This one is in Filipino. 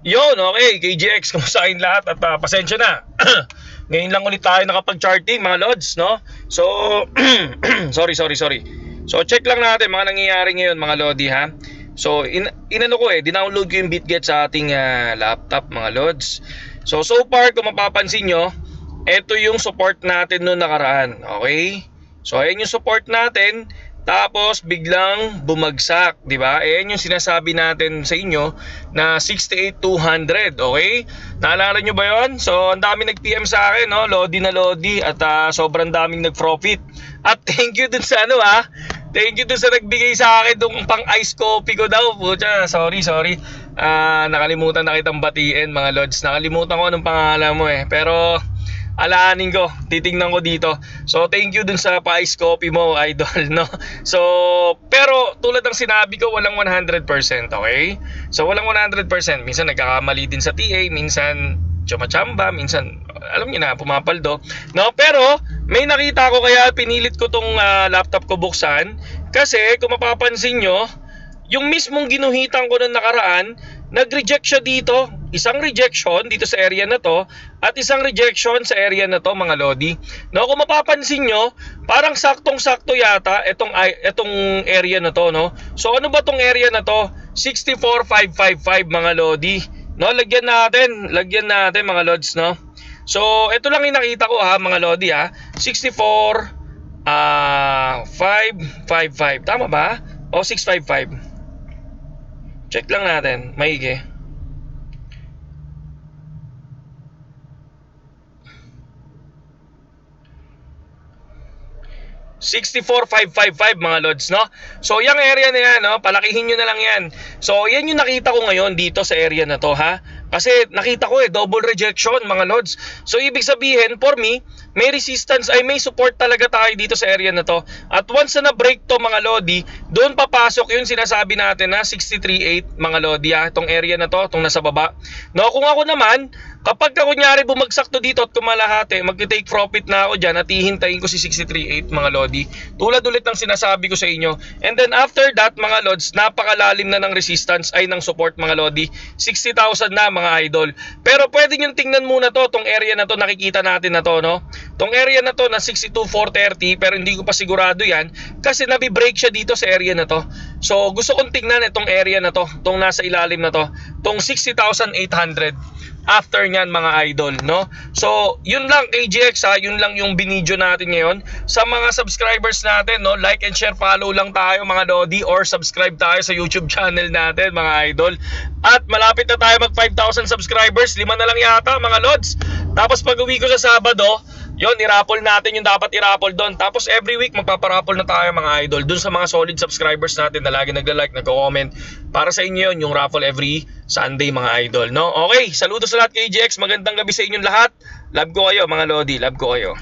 Yun, okay, KGX, kumusta kayong lahat at pasensya na. Ngayon lang ulit tayo nakapag-charting mga lods, no? So, sorry. So, check lang natin mga nangyayari ngayon mga lodi ha. So, inano ko dinownload ko yung BitGet sa ating laptop mga lods. So far kung mapapansin nyo, ito yung support natin noong nakaraan, okay? So, ayan yung support natin. Tapos biglang bumagsak, 'di ba? Ayan yung sinasabi natin sa inyo na 68,200, okay? Naalala nyo ba 'yon? So, ang dami nag-PM sa akin, no? Lodi na lodi at sobrang daming nag-profit. At thank you dun sa Thank you dun sa nagbigay sa akin dong pang ice coffee ko daw. Pucha, sorry. Nakalimutan na kitang batiin, mga lods. Nakalimutan ko anong pangalan mo Pero alaanin ko, titingnan ko dito. So thank you dun sa pa-ice coffee mo, idol, no? So, pero tulad ng sinabi ko, walang 100%, okay? So walang 100%. Minsan nagkakamali din sa TA, minsan chamba, minsan alam niyo na, pumapaldo, no? Pero may nakita ko kaya pinilit ko tong laptop ko buksan kasi kung mapapansin nyo, yung mismong ginuhitan ko ng nakaraan, nag-reject siya dito. Isang rejection dito sa area na to at isang rejection sa area na to, mga lodi. No, kung mapapansin nyo, parang saktong-sakto yata itong area na to, no? So ano ba tong area na to? 64,555, mga lodi. No, lagyan natin mga lods, no? So ito lang yung nakita ko mga lodi 555. Tama ba? O 655. Check lang natin, maigi. $64,555, mga lods, no? So yung area na yan, no, palakihin nyo na lang yan. So yan yung nakita ko ngayon dito sa area na to, ha? Kasi nakita ko double rejection, mga lods. So ibig sabihin, for me, may resistance, may support talaga tayo dito sa area na to. At once na na-break to, mga lodi, doon papasok yung sinasabi natin na 63.8, mga lodi, itong area na to, itong nasa baba. No, kung ako naman, kapag kunyari bumagsak to dito at kumalahati, mag-take profit na ako dyan at hihintayin ko si 63.8, mga lodi. Tulad ulit ng sinasabi ko sa inyo. And then after that, mga lods, napakalalim na ng resistance ay ng support, mga lodi. 60,000 na, mga idol. Pero pwede nyo tingnan muna to, tong area na to, nakikita natin na to, no? Tong area na to na 62,430, pero hindi ko pa sigurado yan kasi nabi-break siya dito sa area na to. So gusto kong tingnan itong area na to, tong nasa ilalim na to, tong 60,800. After nyan, mga idol, no? So yun lang, KGX, yun lang yung binidyo natin ngayon. Sa mga subscribers natin, no, like and share, follow lang tayo, mga lodi, or subscribe tayo sa YouTube channel natin, mga idol. At malapit na tayo mag 5,000 subscribers, 5 na lang yata, mga lods. Tapos pag uwi ko sa Sabado, yun, i-raffle natin yung dapat i-raffle doon. Tapos every week magpaparaffle na tayo, mga idol, doon sa mga solid subscribers natin na lagi nagla-like, nagko-comment. Para sa inyo yun, yung raffle every Sunday, mga idol, no? Okay, saludo sa lahat, KGX. Magandang gabi sa inyong lahat. Love ko kayo, mga lodi. Love ko kayo.